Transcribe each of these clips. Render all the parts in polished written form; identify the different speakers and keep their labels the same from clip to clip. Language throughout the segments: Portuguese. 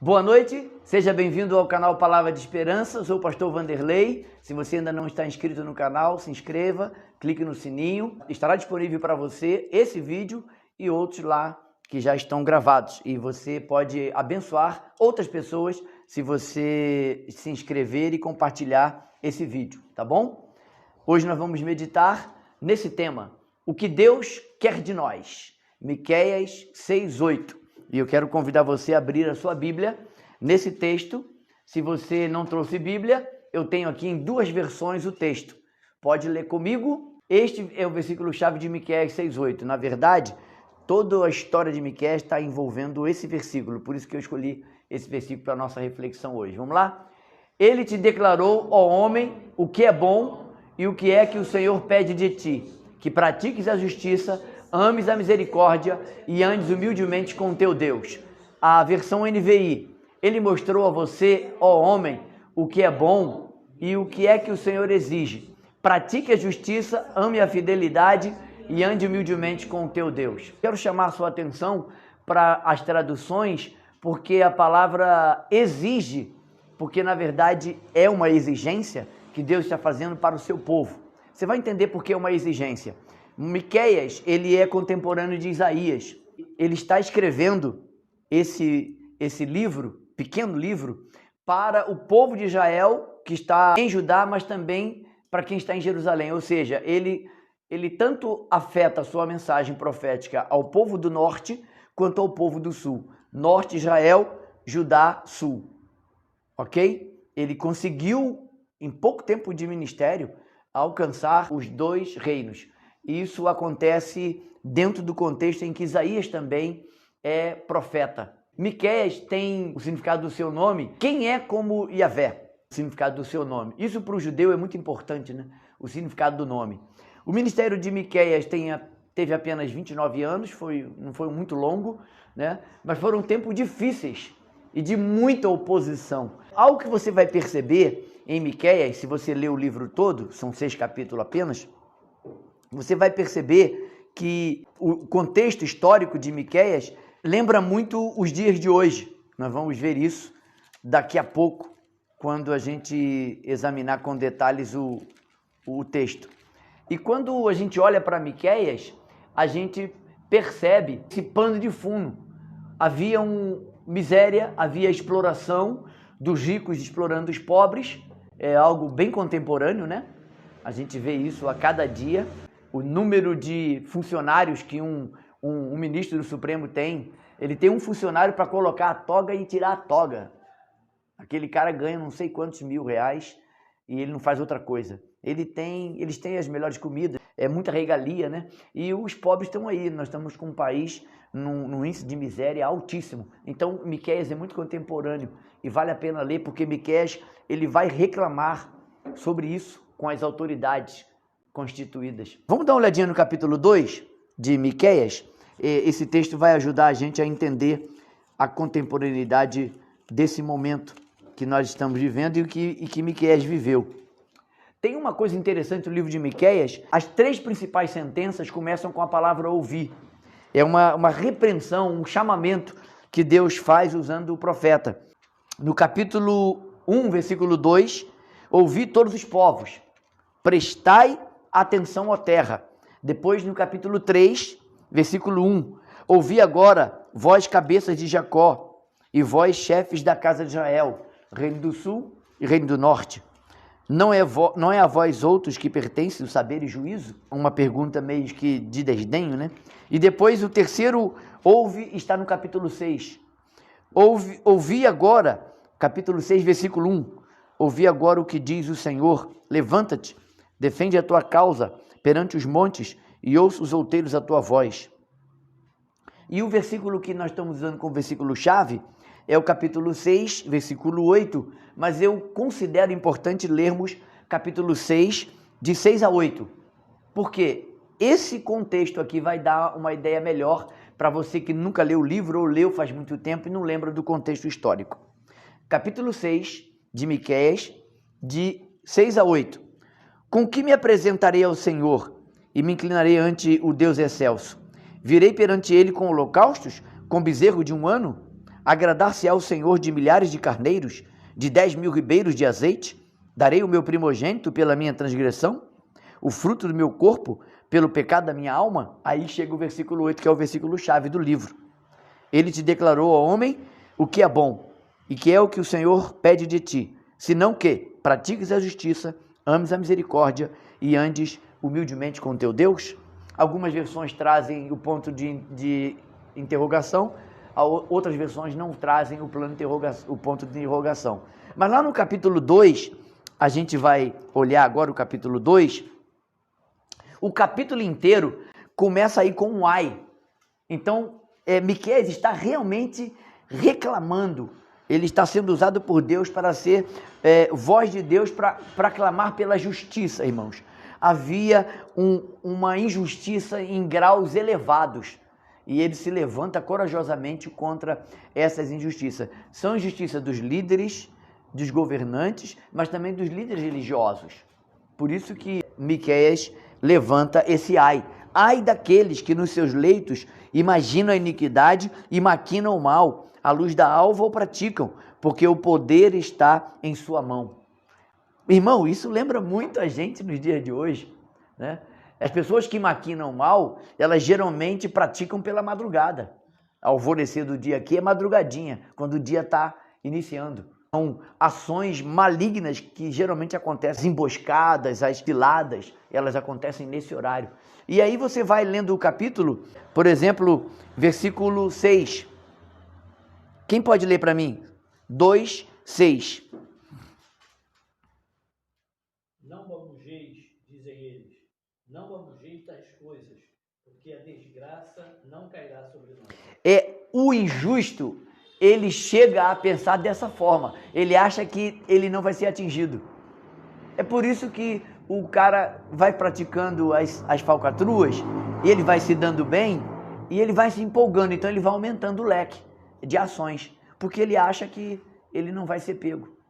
Speaker 1: Boa noite, seja bem-vindo ao canal Palavra de Esperança, eu sou o pastor Vanderlei. Se você ainda não está inscrito no canal, se inscreva, clique no sininho, estará disponível para você esse vídeo e outros lá que já estão gravados. E você pode abençoar outras pessoas se você se inscrever e compartilhar esse vídeo, tá bom? Hoje nós vamos meditar nesse tema, o que Deus quer de nós, Miqueias 6:8. E eu quero convidar você a abrir a sua Bíblia nesse texto. Se você não trouxe Bíblia, eu tenho aqui em duas versões o texto. Pode ler comigo. Este é o versículo-chave de Miqueias 6:8. Na verdade, toda a história de Miqueias está envolvendo esse versículo. Por isso que eu escolhi esse versículo para a nossa reflexão hoje. Vamos lá? Ele te declarou, ó homem, o que é bom e o que é que o Senhor pede de ti, que pratiques a justiça, ames a misericórdia e andes humildemente com o teu Deus. A versão NVI, ele mostrou a você, ó homem, o que é bom e o que é que o Senhor exige. Pratique a justiça, ame a fidelidade e ande humildemente com o teu Deus. Quero chamar a sua atenção para as traduções, porque a palavra exige, porque na verdade é uma exigência que Deus está fazendo para o seu povo. Você vai entender por que é uma exigência. Miqueias, ele é contemporâneo de Isaías. Ele está escrevendo esse livro, pequeno livro, para o povo de Israel que está em Judá, mas também para quem está em Jerusalém. Ou seja, ele tanto afeta a sua mensagem profética ao povo do norte quanto ao povo do sul. Norte, Israel, Judá, sul. Ok? Ele conseguiu, em pouco tempo de ministério, alcançar os dois reinos. Isso acontece dentro do contexto em que Isaías também é profeta. Miqueias tem o significado do seu nome. Quem é como Yahvé? O significado do seu nome. Isso para o judeu é muito importante, né? O significado do nome. O ministério de Miqueias teve apenas 29 anos, não foi muito longo, né? Mas foram tempos difíceis e de muita oposição. Algo que você vai perceber em Miqueias, se você ler o livro todo, são 6 capítulos apenas, você vai perceber que o contexto histórico de Miqueias lembra muito os dias de hoje. Nós vamos ver isso daqui a pouco, quando a gente examinar com detalhes o texto. E quando a gente olha para Miqueias, a gente percebe esse pano de fundo. Havia miséria, havia exploração dos ricos explorando os pobres, é algo bem contemporâneo, né? A gente vê isso a cada dia. O número de funcionários que um ministro do Supremo tem, ele tem um funcionário para colocar a toga e tirar a toga. Aquele cara ganha não sei quantos mil-reais e ele não faz outra coisa. Eles têm as melhores comidas, é muita regalia, né? E os pobres estão aí, nós estamos com um país num índice de miséria altíssimo. Então, Miqueias é muito contemporâneo e vale a pena ler, porque Miqueias ele vai reclamar sobre isso com as autoridades constituídas. Vamos dar uma olhadinha no capítulo 2 de Miqueias. Esse texto vai ajudar a gente a entender a contemporaneidade desse momento que nós estamos vivendo e que Miqueias viveu. Tem uma coisa interessante no livro de Miqueias, as 3 principais sentenças começam com a palavra ouvir. É uma repreensão, um chamamento que Deus faz usando o profeta. No capítulo 1, versículo 2, ouvi todos os povos, prestai atenção à terra. Depois, no capítulo 3, versículo 1, ouvi agora, vós cabeças de Jacó, e vós chefes da casa de Israel, reino do sul e reino do norte. Não é a vós outros que pertence o saber e juízo? Uma pergunta meio que de desdenho, né? E depois o terceiro ouve está no capítulo 6. Ouvi agora, capítulo 6, versículo 1. Ouvi agora o que diz o Senhor, levanta-te, defende a tua causa perante os montes e ouça os outeiros a tua voz. E o versículo que nós estamos usando como versículo-chave é o capítulo 6, versículo 8, mas eu considero importante lermos capítulo 6, de 6 a 8, porque esse contexto aqui vai dar uma ideia melhor para você que nunca leu o livro ou leu faz muito tempo e não lembra do contexto histórico. Capítulo 6 de Miqueias, de 6 a 8. Com que me apresentarei ao Senhor e me inclinarei ante o Deus excelso? Virei perante ele com holocaustos, com bezerro de um ano? Agradar-se-á o Senhor de milhares de carneiros, de 10.000 ribeiros de azeite? Darei o meu primogênito pela minha transgressão, o fruto do meu corpo pelo pecado da minha alma? Aí chega o versículo 8, que é o versículo chave do livro. Ele te declarou ao homem o que é bom, e que é o que o Senhor pede de ti, senão que pratiques a justiça, ames a misericórdia e andes humildemente com teu Deus. Algumas versões trazem o ponto de interrogação, outras versões não trazem o ponto de interrogação. Mas lá no capítulo 2, a gente vai olhar agora o capítulo 2, o capítulo inteiro começa aí com um ai. Então, Miqueias está realmente reclamando, ele está sendo usado por Deus para ser voz de Deus para clamar pela justiça, irmãos. Havia uma injustiça em graus elevados, e ele se levanta corajosamente contra essas injustiças. São injustiças dos líderes, dos governantes, mas também dos líderes religiosos. Por isso que Miqueias levanta esse ai. Ai daqueles que nos seus leitos imaginam a iniquidade e maquinam o mal, à luz da alva o praticam, porque o poder está em sua mão. Irmão, isso lembra muito a gente nos dias de hoje, né? As pessoas que maquinam o mal, elas geralmente praticam pela madrugada. Alvorecer do dia aqui é madrugadinha, quando o dia está iniciando. São ações malignas que geralmente acontecem, emboscadas, as ciladas, elas acontecem nesse horário. E aí você vai lendo o capítulo, por exemplo, versículo 6. Quem pode ler para mim? 2, 6.
Speaker 2: Não babujeis, dizem eles, não babujeis tais coisas, porque a desgraça não cairá sobre nós.
Speaker 1: O injusto, ele chega a pensar dessa forma, ele acha que ele não vai ser atingido. É por isso que o cara vai praticando as falcatruas, e ele vai se dando bem, e ele vai se empolgando, então ele vai aumentando o leque de ações, porque ele acha que ele não vai ser pego,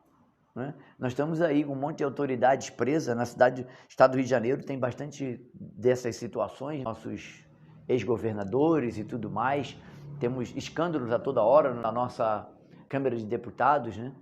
Speaker 1: né? Nós estamos aí com um monte de autoridades presas na estado do Rio de Janeiro, tem bastante dessas situações, nossos ex-governadores e tudo mais, temos escândalos a toda hora na nossa Câmara de Deputados, né?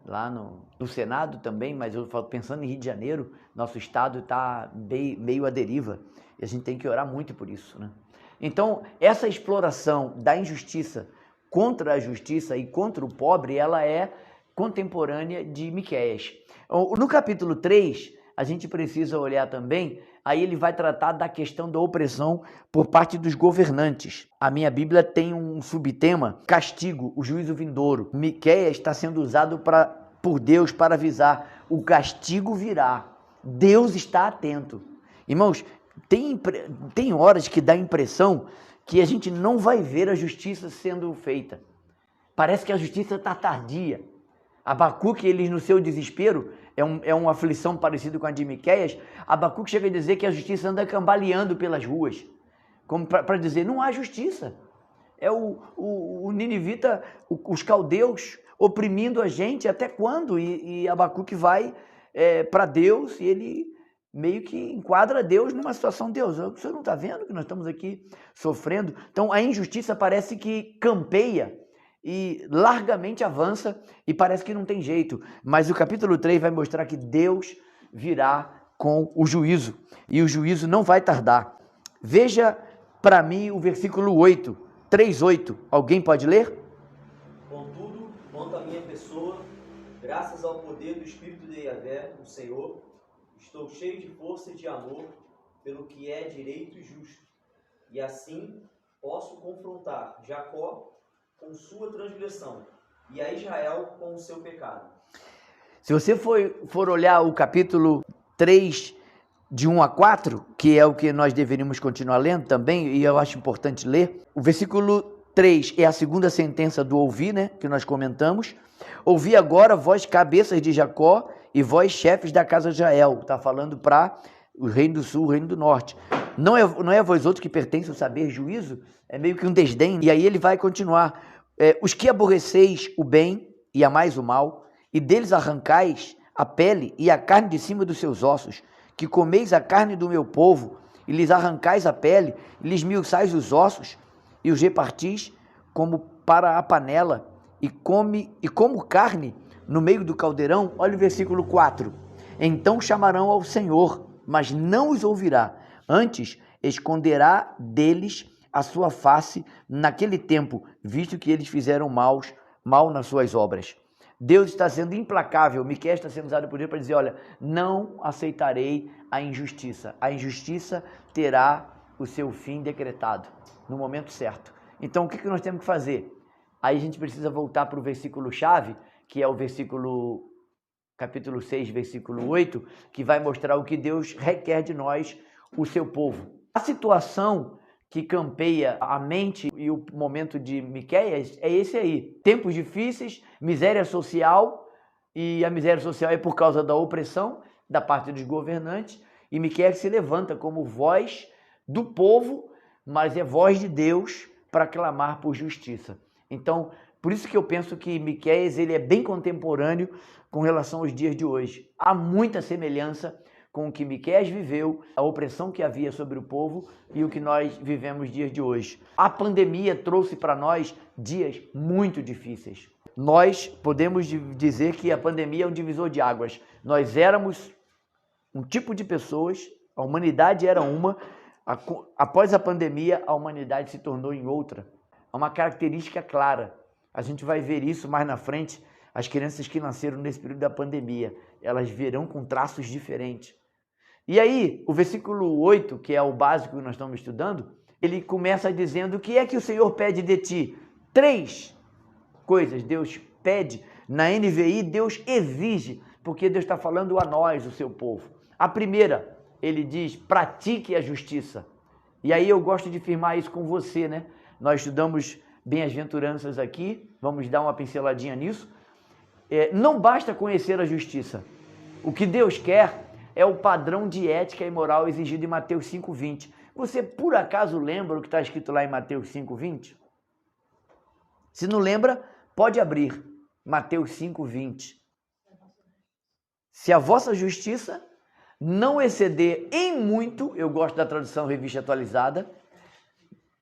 Speaker 1: Lá no Senado também, mas eu falo, pensando em Rio de Janeiro, nosso estado está meio à deriva, e a gente tem que orar muito por isso, né? Então, essa exploração da injustiça contra a justiça e contra o pobre, ela é contemporânea de Miqueias. No capítulo 3, a gente precisa olhar também, aí ele vai tratar da questão da opressão por parte dos governantes. A minha Bíblia tem um subtema, castigo, o juízo vindouro. Miqueias está sendo usado por Deus para avisar, o castigo virá, Deus está atento. Irmãos, tem horas que dá a impressão que a gente não vai ver a justiça sendo feita. Parece que a justiça está tardia. Abacuque, ele no seu desespero, é uma aflição parecida com a de Miqueias, Abacuque chega a dizer que a justiça anda cambaleando pelas ruas, como para dizer, não há justiça. É o ninivita, os caldeus oprimindo a gente, até quando? E Abacuque vai para Deus e ele meio que enquadra Deus numa situação, Deus, o senhor não está vendo que nós estamos aqui sofrendo? Então a injustiça parece que campeia e largamente avança e parece que não tem jeito. Mas o capítulo 3 vai mostrar que Deus virá com o juízo. E o juízo não vai tardar. Veja para mim o versículo 8, 3:8. Alguém pode ler?
Speaker 3: Contudo, quanto à minha pessoa, graças ao poder do Espírito de Yahvé, o Senhor, estou cheio de força e de amor pelo que é direito e justo. E assim posso confrontar Jacó com sua transgressão e a Israel com o seu pecado.
Speaker 1: Se você for olhar o capítulo 3, de 1 a 4, que é o que nós deveríamos continuar lendo também, e eu acho importante ler, o versículo 3 é a segunda sentença do ouvi, né, que nós comentamos. Ouvi agora, vós cabeças de Jacó e vós chefes da casa de Israel. Está falando para o reino do sul, o reino do norte. Não é vós outros que pertencem ao saber juízo? É meio que um desdém. E aí ele vai continuar. Os que aborreceis o bem e amais o mal, e deles arrancais a pele e a carne de cima dos seus ossos, que comeis a carne do meu povo, e lhes arrancais a pele, e lhes milçais os ossos, e os repartis como para a panela, e como carne no meio do caldeirão. Olha o versículo 4. Então chamarão ao Senhor, mas não os ouvirá. Antes esconderá deles a sua face naquele tempo, visto que eles fizeram mal nas suas obras. Deus está sendo implacável. Miqueias está sendo usado por Deus para dizer, olha, não aceitarei a injustiça. A injustiça terá o seu fim decretado no momento certo. Então o que nós temos que fazer? Aí a gente precisa voltar para o versículo-chave, que é o versículo, capítulo 6, versículo 8, que vai mostrar o que Deus requer de nós, o seu povo. A situação que campeia a mente e o momento de Miqueias é esse aí. Tempos difíceis, miséria social, e a miséria social é por causa da opressão da parte dos governantes, e Miqueias se levanta como voz do povo, mas é voz de Deus para clamar por justiça. Então, por isso que eu penso que Miqueias ele é bem contemporâneo com relação aos dias de hoje. Há muita semelhança com o que Miqueias viveu, a opressão que havia sobre o povo e o que nós vivemos dias de hoje. A pandemia trouxe para nós dias muito difíceis. Nós podemos dizer que a pandemia é um divisor de águas. Nós éramos um tipo de pessoas, a humanidade era uma, após a pandemia a humanidade se tornou em outra. É uma característica clara. A gente vai ver isso mais na frente. As crianças que nasceram nesse período da pandemia, elas virão com traços diferentes. E aí, o versículo 8, que é o básico que nós estamos estudando, ele começa dizendo: o que é que o Senhor pede de ti? 3 coisas Deus pede. Na NVI, Deus exige, porque Deus está falando a nós, o seu povo. A primeira, ele diz: pratique a justiça. E aí eu gosto de firmar isso com você, né? Nós estudamos bem-aventuranças aqui, vamos dar uma pinceladinha nisso. Não basta conhecer a justiça. O que Deus quer é o padrão de ética e moral exigido em Mateus 5,20. Você por acaso lembra o que está escrito lá em Mateus 5,20? Se não lembra, pode abrir. Mateus 5,20. Se a vossa justiça não exceder em muito, eu gosto da tradução Revista Atualizada,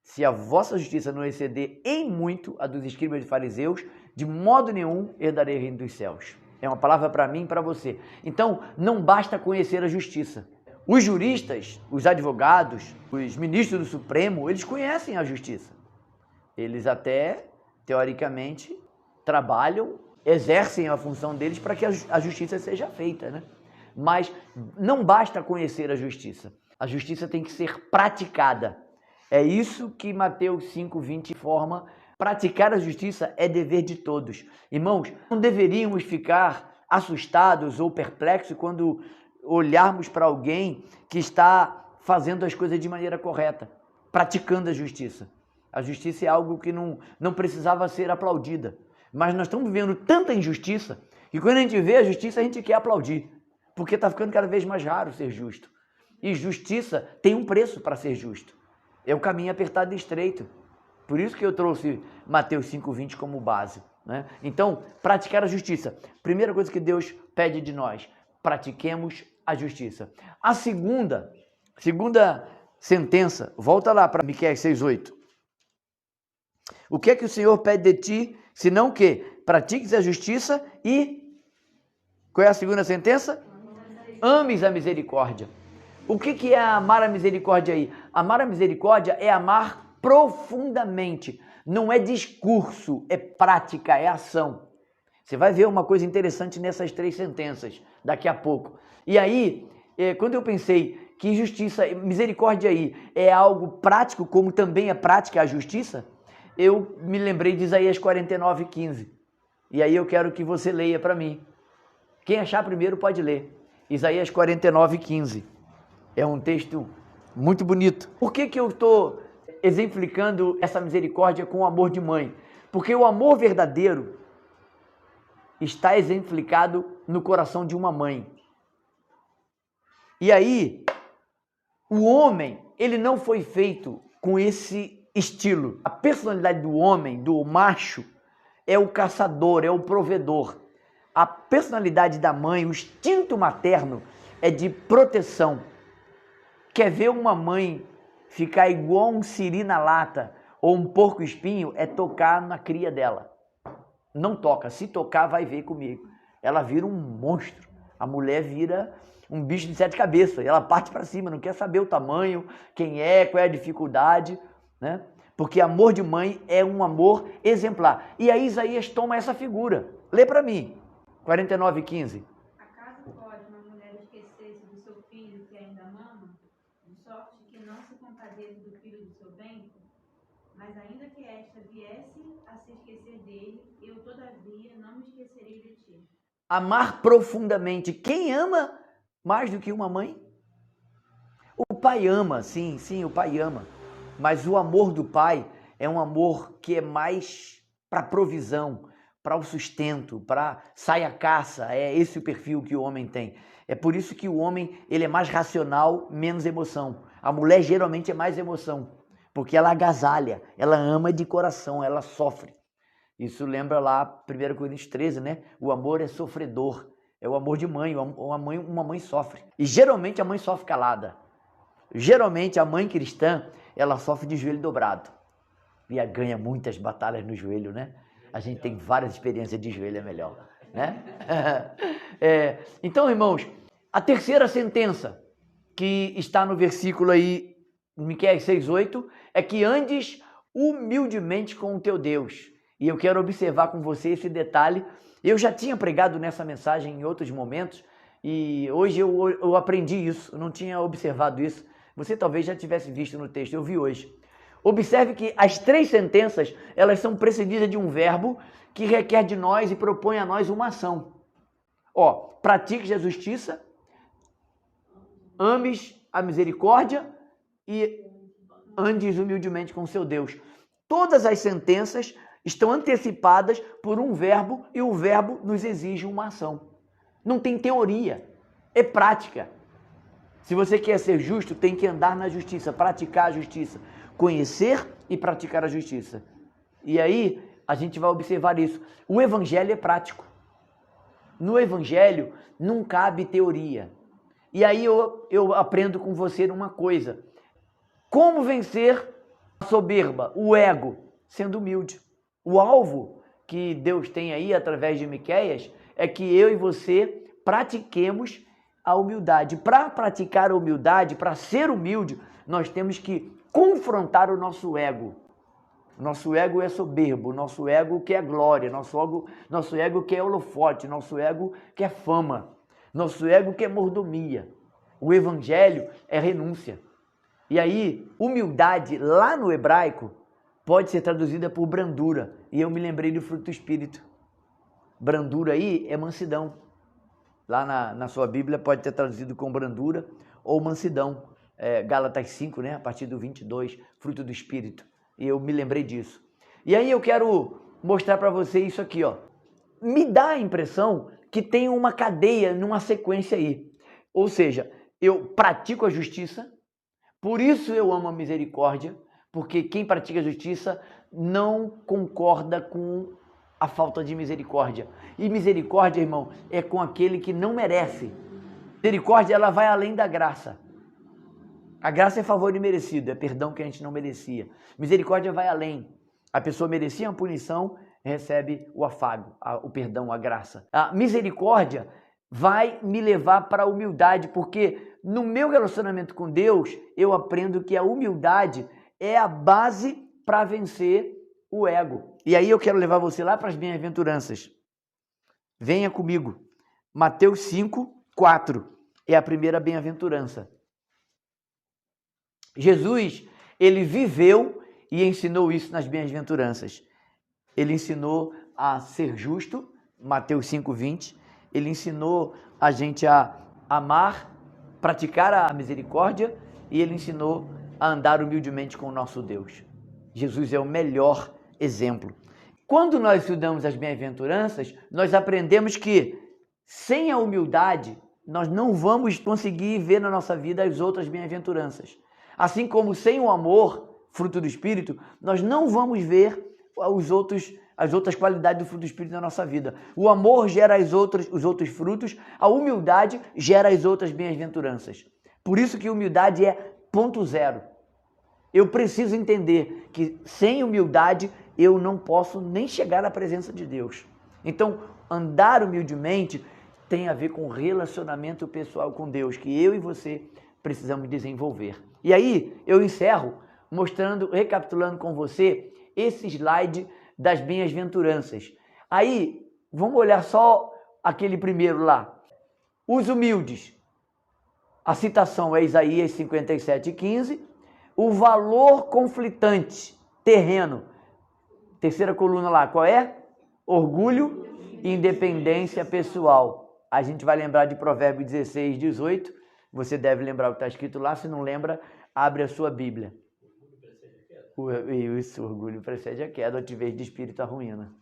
Speaker 1: se a vossa justiça não exceder em muito a dos escribas e fariseus, de modo nenhum herdarei o reino dos céus. É uma palavra para mim e para você. Então, não basta conhecer a justiça. Os juristas, os advogados, os ministros do Supremo, eles conhecem a justiça. Eles até, teoricamente, trabalham, exercem a função deles para que a justiça seja feita, né? Mas não basta conhecer a justiça. A justiça tem que ser praticada. É isso que Mateus 5,20 informa. Praticar a justiça é dever de todos. Irmãos, não deveríamos ficar assustados ou perplexos quando olharmos para alguém que está fazendo as coisas de maneira correta, praticando a justiça. A justiça é algo que não precisava ser aplaudida. Mas nós estamos vivendo tanta injustiça que quando a gente vê a justiça, a gente quer aplaudir. Porque está ficando cada vez mais raro ser justo. E justiça tem um preço para ser justo. É o caminho apertado e estreito. Por isso que eu trouxe Mateus 5,20 como base, né? Então, praticar a justiça. Primeira coisa que Deus pede de nós, pratiquemos a justiça. A segunda sentença, volta lá para Miqueias 6,8. O que é que o Senhor pede de ti, senão que pratiques a justiça e... Qual é a segunda sentença? Ames a misericórdia. O que é amar a misericórdia aí? Amar a misericórdia é amar profundamente. Não é discurso, é prática, é ação. Você vai ver uma coisa interessante nessas 3 sentenças daqui a pouco. E aí, quando eu pensei que justiça, misericórdia aí é algo prático, como também é prática a justiça, eu me lembrei de Isaías 49,15. E aí eu quero que você leia para mim. Quem achar primeiro pode ler. Isaías 49,15. É um texto muito bonito. Por que eu estou exemplificando essa misericórdia com o amor de mãe? Porque o amor verdadeiro está exemplificado no coração de uma mãe. E aí, o homem, ele não foi feito com esse estilo. A personalidade do homem, do macho, é o caçador, é o provedor. A personalidade da mãe, o instinto materno, é de proteção. Quer ver uma mãe ficar igual um siri na lata ou um porco-espinho? É tocar na cria dela. Não toca. Se tocar, vai ver comigo. Ela vira um monstro. A mulher vira um bicho de 7 cabeças. Ela parte para cima, não quer saber o tamanho, quem é, qual é a dificuldade, né? Porque amor de mãe é um amor exemplar. E aí Isaías toma essa figura. Lê para mim. 49:15.
Speaker 4: Acaso pode uma mulher esquecer-se do seu filho que ainda mama, de sorte que não se compadeça do filho do seu ventre? Mas ainda que esta viesse a se esquecer dele, eu todavia não me esquecerei de ti.
Speaker 1: Amar profundamente. Quem ama mais do que uma mãe? O pai ama, sim, o pai ama. Mas o amor do pai é um amor que é mais para provisão, para o sustento, para sair à caça. É esse o perfil que o homem tem. É por isso que o homem ele é mais racional, menos emoção. A mulher geralmente é mais emoção, porque ela agasalha, ela ama de coração, ela sofre. Isso lembra lá 1 Coríntios 13, né? O amor é sofredor, é o amor de mãe, uma mãe sofre. E geralmente a mãe sofre calada. Geralmente a mãe cristã, ela sofre de joelho dobrado. E ela ganha muitas batalhas no joelho, né? A gente tem várias experiências de joelho, é melhor, né? Então, irmãos, a terceira sentença que está no versículo aí, Miqueias 6:8, é que andes humildemente com o teu Deus. E eu quero observar com você esse detalhe. Eu já tinha pregado nessa mensagem em outros momentos e hoje eu aprendi isso, eu não tinha observado isso. Você talvez já tivesse visto no texto, eu vi hoje. Observe que as 3 sentenças, elas são precedidas de um verbo que requer de nós e propõe a nós uma ação. Pratiques a justiça, ames a misericórdia e andes humildemente com seu Deus. Todas as sentenças estão antecipadas por um verbo e o verbo nos exige uma ação. Não tem teoria, é prática. Se você quer ser justo, tem que andar na justiça, praticar a justiça, conhecer e praticar a justiça. E aí a gente vai observar isso. O evangelho é prático. No evangelho não cabe teoria. E aí eu aprendo com você uma coisa. Como vencer a soberba, o ego, sendo humilde. O alvo que Deus tem aí através de Miqueias é que eu e você pratiquemos a humildade. Para praticar a humildade, para ser humilde, nós temos que confrontar o nosso ego. Nosso ego é soberbo, nosso ego quer glória, nosso ego quer holofote, nosso ego quer fama, nosso ego quer mordomia. O evangelho é renúncia. E aí, humildade lá no hebraico pode ser traduzida por brandura. E eu me lembrei do fruto do Espírito. Brandura aí é mansidão. Lá na sua Bíblia pode ter traduzido com brandura ou mansidão. Gálatas 5, né? A partir do 22, fruto do Espírito. E eu me lembrei disso. E aí eu quero mostrar para você isso aqui, Me dá a impressão que tem uma cadeia, numa sequência aí. Ou seja, eu pratico a justiça, por isso eu amo a misericórdia, porque quem pratica a justiça não concorda com a falta de misericórdia. E misericórdia, irmão, é com aquele que não merece. Misericórdia, ela vai além da graça. A graça é favor imerecido, é perdão que a gente não merecia. Misericórdia vai além. A pessoa merecia uma punição, recebe o afago, o perdão, a graça. A misericórdia vai me levar para a humildade, porque no meu relacionamento com Deus, eu aprendo que a humildade é a base para vencer o ego. E aí eu quero levar você lá para as bem-aventuranças. Venha comigo. Mateus 5:4 é a primeira bem-aventurança. Jesus, ele viveu e ensinou isso nas bem-aventuranças. Ele ensinou a ser justo, Mateus 5:20. Ele ensinou a gente a amar, praticar a misericórdia e ele ensinou a andar humildemente com o nosso Deus. Jesus é o melhor exemplo. Quando nós estudamos as bem-aventuranças, nós aprendemos que sem a humildade, nós não vamos conseguir ver na nossa vida as outras bem-aventuranças. Assim como sem o amor, fruto do Espírito, nós não vamos ver as outras qualidades do fruto do Espírito na nossa vida. O amor gera os outros frutos, a humildade gera as outras bem-aventuranças. Por isso que humildade é ponto zero. Eu preciso entender que sem humildade eu não posso nem chegar à presença de Deus. Então, andar humildemente tem a ver com relacionamento pessoal com Deus, que eu e você precisamos desenvolver. E aí, eu encerro mostrando, recapitulando com você, esse slide das bem-aventuranças. Aí, vamos olhar só aquele primeiro lá. Os humildes. A citação é Isaías 57:15. O valor conflitante, terreno. Terceira coluna lá, qual é? Orgulho e independência pessoal. A gente vai lembrar de Provérbios 16:18. Você deve lembrar o que está escrito lá. Se não lembra, abre a sua Bíblia. Isso, orgulho precede a queda, altivez de espírito a ruína.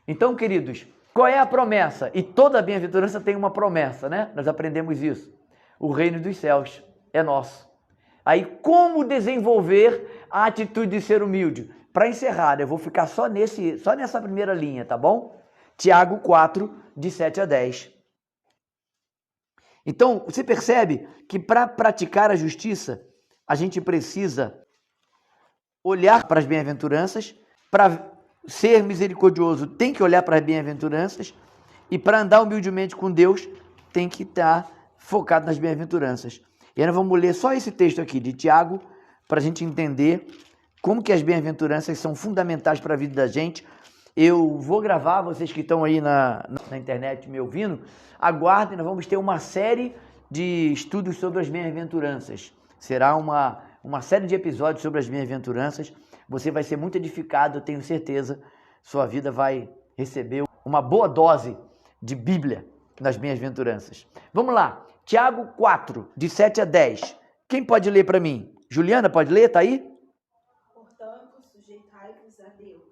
Speaker 1: Então, queridos, qual é a promessa? E toda a bem-aventurança tem uma promessa, né? Nós aprendemos isso. O reino dos céus é nosso. Aí, como desenvolver a atitude de ser humilde? Para encerrar, eu vou ficar só nessa primeira linha, tá bom? Tiago 4, de 7 a 10. Então, você percebe que para praticar a justiça, a gente precisa olhar para as bem-aventuranças. Para ser misericordioso, tem que olhar para as bem-aventuranças. E para andar humildemente com Deus, tem que estar focado nas bem-aventuranças. E aí nós vamos ler só esse texto aqui de Tiago, para a gente entender como que as bem-aventuranças são fundamentais para a vida da gente. Eu vou gravar, vocês que estão aí na internet me ouvindo, aguardem, nós vamos ter uma série de estudos sobre as bem-aventuranças. Será uma série de episódios sobre as bem-aventuranças. Você vai ser muito edificado, eu tenho certeza. Sua vida vai receber uma boa dose de Bíblia nas bem-aventuranças. Vamos lá, Tiago 4, de 7 a 10. Quem pode ler para mim? Juliana, pode ler? Tá aí?
Speaker 5: Portanto, sujeitai-vos a Deus.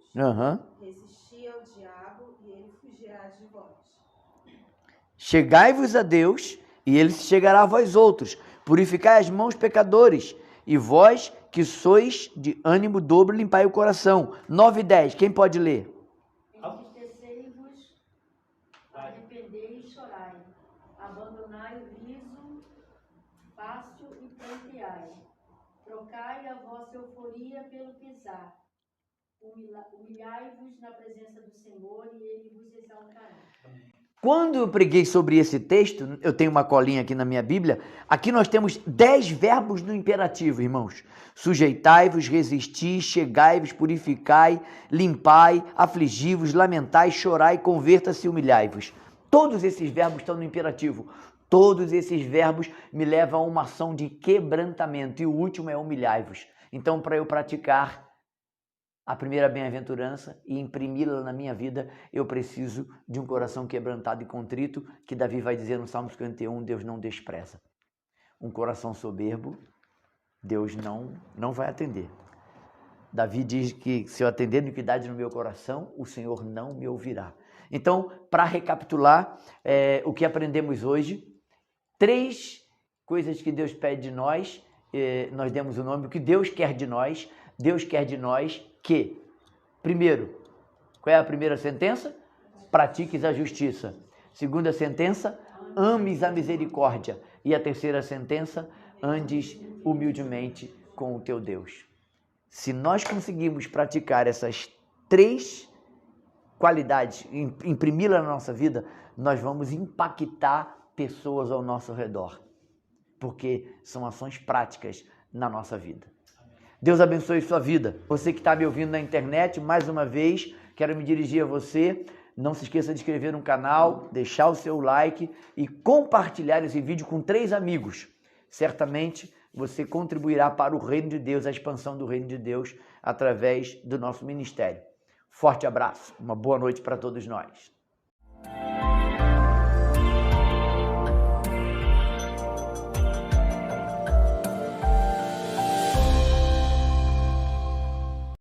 Speaker 5: Resisti ao diabo e ele fugirá de vós.
Speaker 1: Chegai-vos a Deus e ele se chegará a vós outros. Purificai as mãos, pecadores, e vós que sois de ânimo dobro, limpai o coração. 9 e 10, quem pode ler?
Speaker 6: Entristecei-vos, arrependei e chorai. Abandonai o riso fácil e pranteai. Trocai a vossa euforia pelo pesar. Humilhai-vos na presença do Senhor e ele vos exaltará.
Speaker 1: Quando eu preguei sobre esse texto, eu tenho uma colinha aqui na minha Bíblia, aqui nós temos 10 verbos no imperativo, irmãos. Sujeitai-vos, resisti, chegai-vos, purificai, limpai, afligi-vos, lamentai, chorai, converta-se, humilhai-vos. Todos esses verbos estão no imperativo. Todos esses verbos me levam a uma ação de quebrantamento. E o último é humilhai-vos. Então, para eu praticar a primeira bem-aventurança e imprimi-la na minha vida, eu preciso de um coração quebrantado e contrito, que Davi vai dizer no Salmo 51, Deus não despreza. Um coração soberbo, Deus não vai atender. Davi diz que se eu atender a iniquidade no meu coração, o Senhor não me ouvirá. Então, para recapitular o que aprendemos hoje, 3 coisas que Deus pede de nós, nós demos o nome, o que Deus quer de nós. Deus quer de nós que, primeiro, qual é a primeira sentença? Pratiques a justiça. Segunda sentença, ames a misericórdia. E a terceira sentença, andes humildemente com o teu Deus. Se nós conseguirmos praticar essas 3 qualidades, imprimi-la na nossa vida, nós vamos impactar pessoas ao nosso redor. Porque são ações práticas na nossa vida. Deus abençoe sua vida. Você que está me ouvindo na internet, mais uma vez, quero me dirigir a você. Não se esqueça de inscrever no canal, deixar o seu like e compartilhar esse vídeo com 3 amigos. Certamente você contribuirá para o reino de Deus, a expansão do reino de Deus, através do nosso ministério. Forte abraço, uma boa noite para todos nós.